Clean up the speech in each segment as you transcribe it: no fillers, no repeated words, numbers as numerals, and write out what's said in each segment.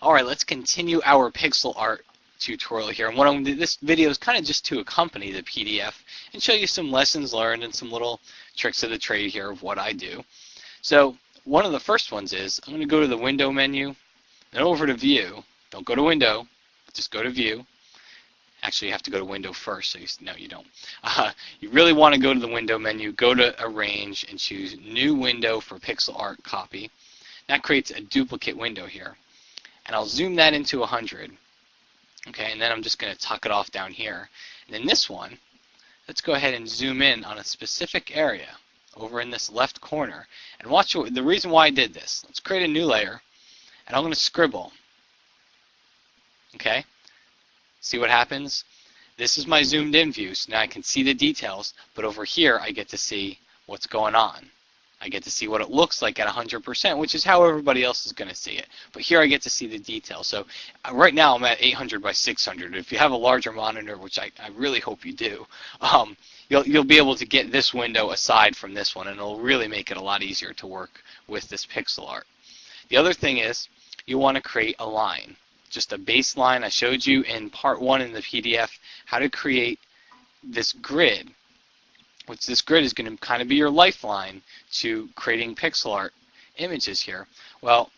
Alright, let's continue our pixel art tutorial here. And what I'm going to do, this video is kind of just to accompany the PDF and show you some lessons learned and some little tricks of the trade here of what I do. So one of the first ones is I'm going to go to the window menu, then over to view. Don't go to window, just go to view. Actually, you have to go to window first, so no, you don't. You really want to go to the window menu, go to arrange, and choose new window for pixel art copy. That creates a duplicate window here. And I'll zoom that into 100. Okay, and then I'm just going to tuck it off down here. And then this one, let's go ahead and zoom in on a specific area over in this left corner. And watch the reason why I did this. Let's create a new layer, and I'm going to scribble. Okay, see what happens? This is my zoomed in view, so now I can see the details, but over here I get to see what's going on. I get to see what it looks like at 100%, which is how everybody else is going to see it. But here I get to see the detail. So right now I'm at 800 by 600. If you have a larger monitor, which I really hope you do, you'll be able to get this window aside from this one, and it'll really make it a lot easier to work with this pixel art. The other thing is you want to create a line, just a baseline. I showed you in part 1 in the PDF how to create this grid. Which this grid is going to kind of be your lifeline to creating pixel art images here. Well,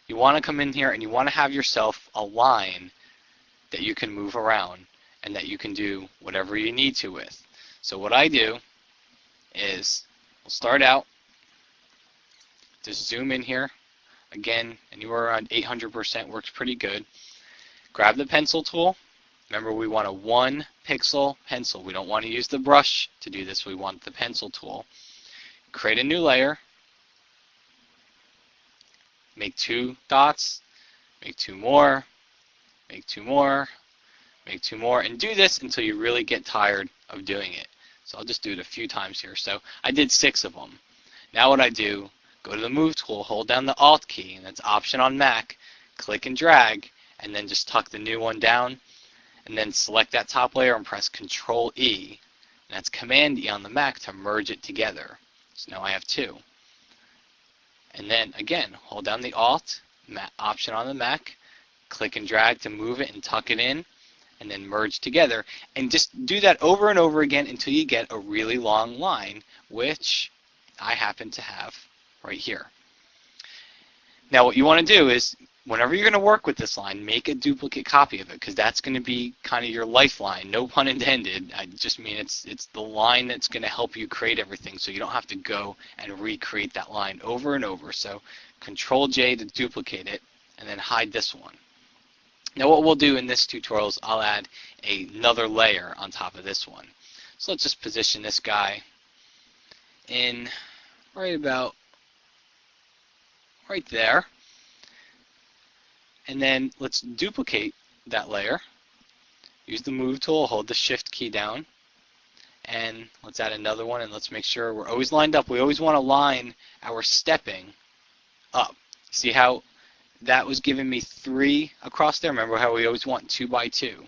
you want to come in here and you want to have yourself a line that you can move around and that you can do whatever you need to with. So what I do is we'll start out, just zoom in here. Again, anywhere around 800% works pretty good. Grab the pencil tool. Remember, we want a 1 pixel pencil. We don't want to use the brush to do this. We want the pencil tool. Create a new layer. Make 2 dots. Make 2 more. Make 2 more. Make 2 more. And do this until you really get tired of doing it. So I'll just do it a few times here. So I did 6 of them. Now what I do, go to the Move tool, hold down the Alt key, and that's Option on Mac. Click and drag, and then just tuck the new one down. And then select that top layer and press Control E. And that's Command E on the Mac to merge it together. So now I have 2. And then again, hold down the Alt, Option on the Mac, click and drag to move it and tuck it in, and then merge together. And just do that over and over again until you get a really long line, which I happen to have right here. Now what you want to do is, whenever you're going to work with this line, make a duplicate copy of it, because that's going to be kind of your lifeline. No pun intended. I just mean it's the line that's going to help you create everything, so you don't have to go and recreate that line over and over. So Control J to duplicate it, and then hide this one. Now what we'll do in this tutorial is I'll add another layer on top of this one. So let's just position this guy in right about right there. And then let's duplicate that layer. Use the Move tool, hold the Shift key down, and let's add another one, and let's make sure we're always lined up. We always want to line our stepping up. See how that was giving me 3 across there? Remember how we always want 2 by 2.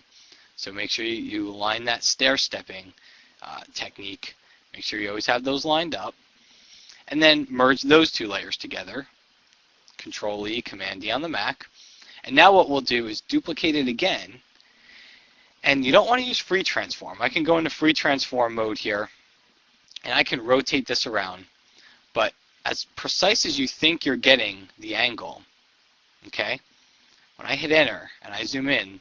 So make sure you line that stair stepping technique. Make sure you always have those lined up. And then merge those 2 layers together. Control E, Command D on the Mac. And now what we'll do is duplicate it again. And you don't want to use free transform. I can go into free transform mode here, and I can rotate this around. But as precise as you think you're getting the angle, okay, when I hit enter and I zoom in,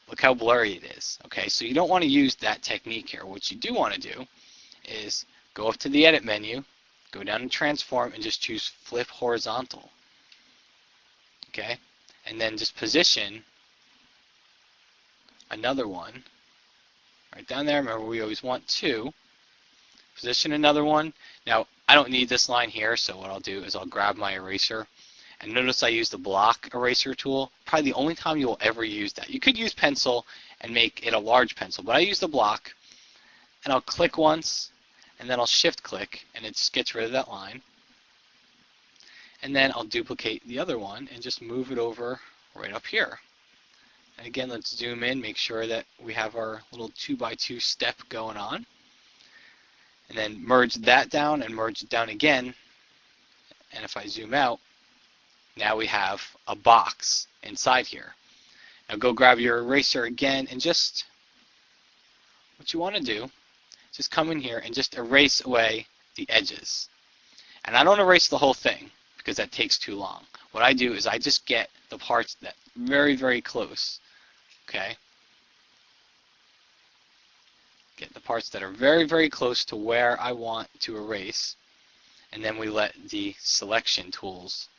look how blurry it is. Okay, so you don't want to use that technique here. What you do want to do is go up to the edit menu, go down to transform, and just choose flip horizontal. Okay, and then just position another one right down there. Remember, we always want 2. Position another one. Now I don't need this line here, so what I'll do is I'll grab my eraser, and notice I use the block eraser tool. Probably the only time you will ever use that. You could use pencil and make it a large pencil, but I use the block, and I'll click once, and then I'll shift click, and it just gets rid of that line. And then I'll duplicate the other one and just move it over right up here. And again, let's zoom in, make sure that we have our little 2 by 2 step going on. And then merge that down and merge it down again. And if I zoom out, now we have a box inside here. Now go grab your eraser again, and just what you want to do, just come in here and just erase away the edges. And I don't erase the whole thing because that takes too long. What I do is I just get the parts that very, very close. Okay? Get the parts that are very, very close to where I want to erase. And then we let the selection tools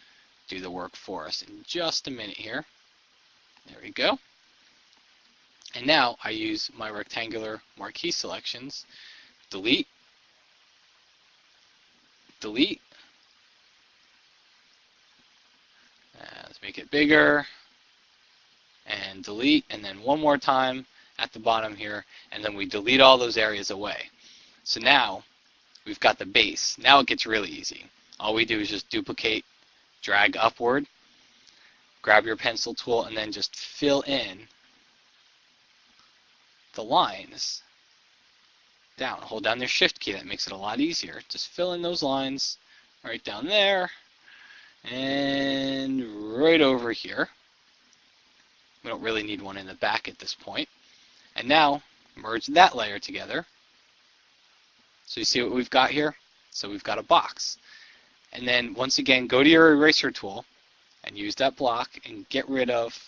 do the work for us in just a minute here. There we go. And now I use my rectangular marquee selections. Delete. Delete. Let's make it bigger. And delete. And then one more time at the bottom here. And then we delete all those areas away. So now we've got the base. Now it gets really easy. All we do is just duplicate, drag upward, grab your pencil tool, and then just fill in the lines down. Hold down your shift key. That makes it a lot easier. Just fill in those lines right down there and right over here. We don't really need one in the back at this point. And now merge that layer together. So you see what we've got here? So we've got a box. And then once again, go to your eraser tool and use that block and get rid of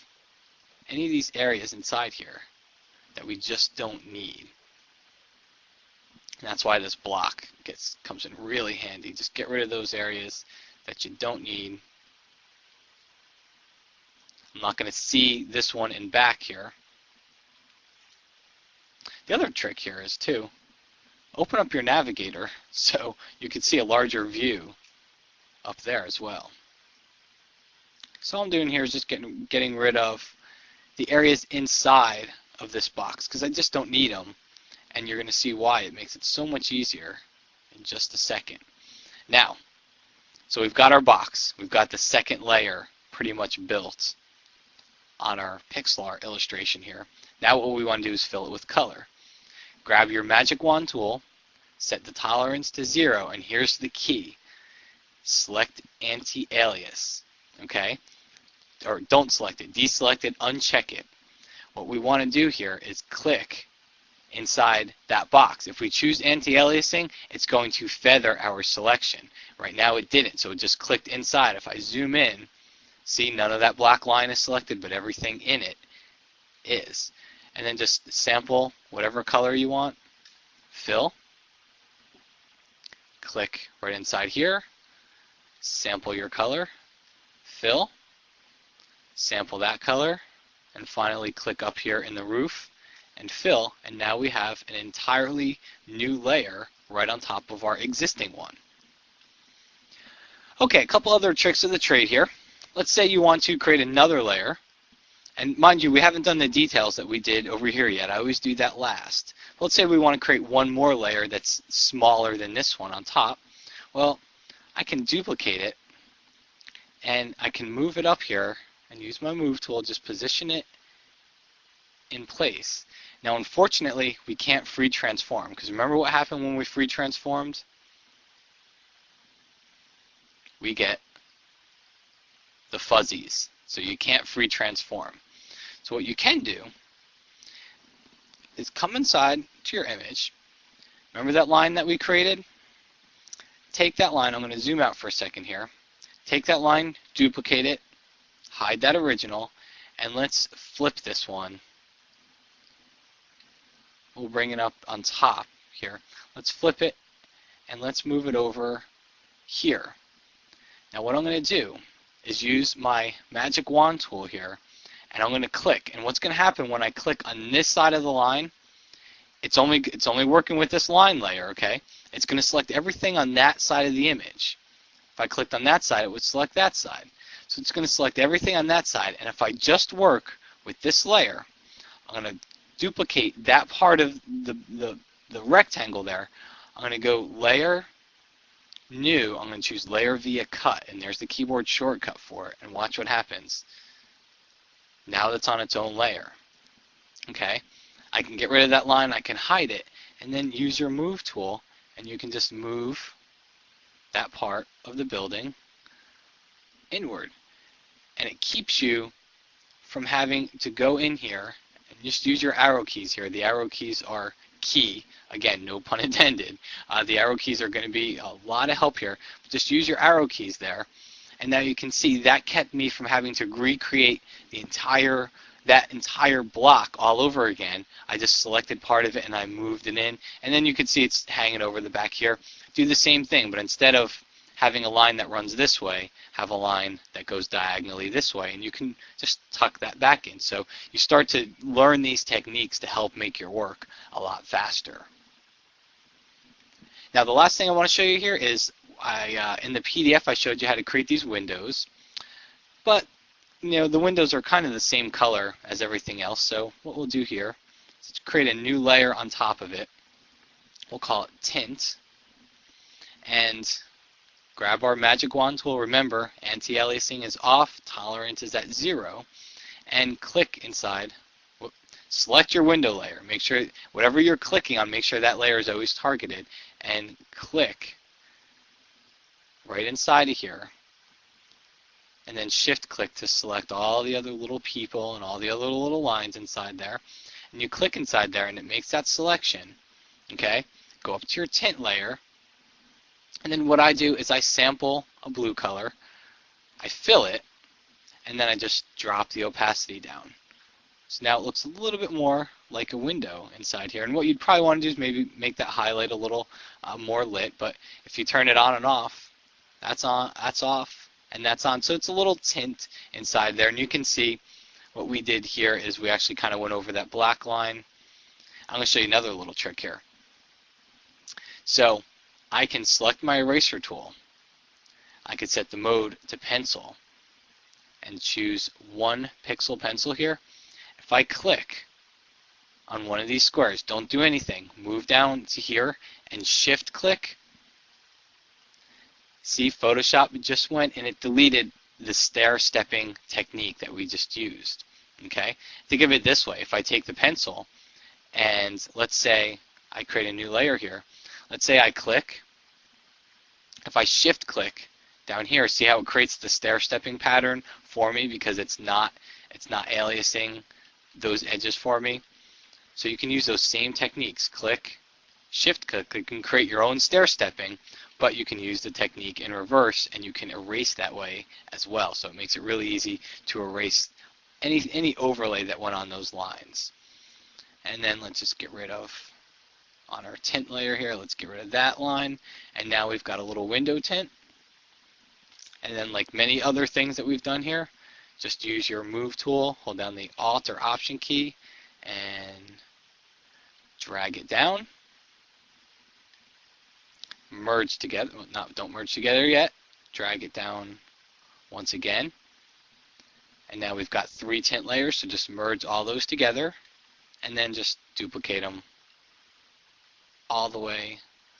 any of these areas inside here that we just don't need. And that's why this block comes in really handy. Just get rid of those areas that you don't need. I'm not going to see this one in back here. The other trick here is too, open up your navigator so you can see a larger view up there as well. So all I'm doing here is just getting rid of the areas inside of this box because I just don't need them, and you're going to see why it makes it so much easier in just a second. Now, so we've got our box. We've got the second layer pretty much built on our Pixelart illustration here. Now what we want to do is fill it with color. Grab your magic wand tool, set the tolerance to 0, and here's the key. Select anti-alias, okay? Or don't select it, deselect it, uncheck it. What we want to do here is click inside that box. If we choose anti-aliasing, it's going to feather our selection. Right now it didn't, so it just clicked inside. If I zoom in, see, none of that black line is selected, but everything in it is. And then just sample whatever color you want, fill, click right inside here, sample your color, fill, sample that color, and finally click up here in the roof and fill, and now we have an entirely new layer right on top of our existing one. Okay, a couple other tricks of the trade here. Let's say you want to create another layer, and mind you, we haven't done the details that we did over here yet. I always do that last. Let's say we want to create one more layer that's smaller than this one on top. Well, I can duplicate it, and I can move it up here and use my move tool, just position it in place. Now, unfortunately, we can't free transform, because remember what happened when we free transformed? We get the fuzzies. So you can't free transform. So what you can do is come inside to your image. Remember that line that we created? Take that line. I'm going to zoom out for a second here. Take that line, duplicate it, hide that original, and let's flip this one. We'll bring it up on top here. Let's flip it, and let's move it over here. Now what I'm going to do is use my magic wand tool here, and I'm going to click. And what's going to happen when I click on this side of the line, it's only working with this line layer, okay? It's going to select everything on that side of the image. If I clicked on that side, it would select that side. So it's going to select everything on that side, and if I just work with this layer, I'm going to duplicate that part of the rectangle there. I'm going to go Layer, New. I'm going to choose Layer via Cut, and there's the keyboard shortcut for it, and watch what happens. Now that's on its own layer. Okay, I can get rid of that line, I can hide it, and then use your Move tool, and you can just move that part of the building inward. and it keeps you from having to go in here and just use your arrow keys here. The arrow keys are key. Again, no pun intended. The arrow keys are going to be a lot of help here. But just use your arrow keys there. And now you can see that kept me from having to recreate that entire block all over again. I just selected part of it and I moved it in. And then you can see it's hanging over the back here. Do the same thing, but instead of having a line that runs this way, have a line that goes diagonally this way, and you can just tuck that back in. So you start to learn these techniques to help make your work a lot faster. Now the last thing I want to show you here is in the PDF I showed you how to create these windows, but the windows are kind of the same color as everything else. So what we'll do here is create a new layer on top of it. We'll call it tint, and grab our magic wand tool. Remember, anti-aliasing is off, tolerance is at 0, and click inside. Select your window layer. Make sure whatever you're clicking on, make sure that layer is always targeted, and click right inside of here, and then shift click to select all the other little people and all the other little lines inside there, and you click inside there and it makes that selection. Okay, go up to your tint layer, and then what I do is I sample a blue color, I fill it, and then I just drop the opacity down. So now it looks a little bit more like a window inside here. And what you'd probably want to do is maybe make that highlight a little more lit. But if you turn it on and off, that's on, that's off, and that's on. So it's a little tint inside there. And you can see what we did here is we actually kind of went over that black line. I'm going to show you another little trick here. So I can select my eraser tool. I could set the mode to pencil and choose 1 pixel pencil here. If I click on one of these squares, don't do anything, move down to here and shift click. See, Photoshop just went and it deleted the stair-stepping technique that we just used. Okay? Think of it this way. If I take the pencil and let's say I create a new layer here. Let's say I click. If I shift click down here, see how it creates the stair-stepping pattern for me because it's not aliasing those edges for me. So you can use those same techniques. Click, shift click. You can create your own stair-stepping, but you can use the technique in reverse and you can erase that way as well. So it makes it really easy to erase any overlay that went on those lines. And then let's just get rid of, on our tint layer here, let's get rid of that line. And now we've got a little window tint. And then like many other things that we've done here, just use your move tool, hold down the Alt or Option key, and drag it down. Merge together, don't merge together yet. Drag it down once again. And now we've got 3 tint layers, so just merge all those together, and then just duplicate them all the way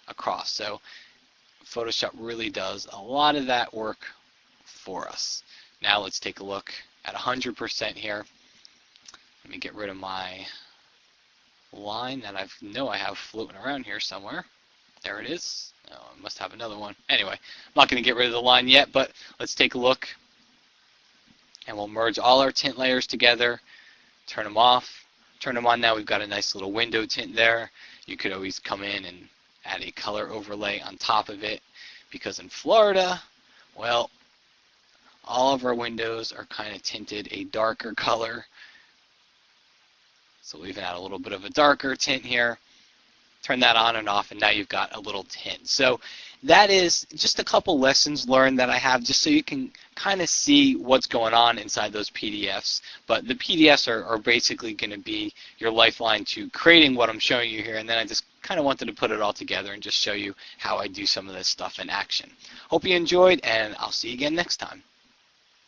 across. So Photoshop really does a lot of that work for us. Now let's take a look at 100% here. Let me get rid of my line that I know I have floating around here somewhere. There it is. Oh, I must have another one. Anyway, I'm not going to get rid of the line yet, but let's take a look. And we'll merge all our tint layers together, turn them off, turn them on. Now we've got a nice little window tint there. You could always come in and add a color overlay on top of it, because in Florida, well, all of our windows are kind of tinted a darker color. So we'll even add a little bit of a darker tint here. Turn that on and off, and now you've got a little tint. So that is just a couple lessons learned that I have, just so you can kind of see what's going on inside those PDFs. But the PDFs are basically going to be your lifeline to creating what I'm showing you here, and then I just kind of wanted to put it all together and just show you how I do some of this stuff in action. Hope you enjoyed, and I'll see you again next time.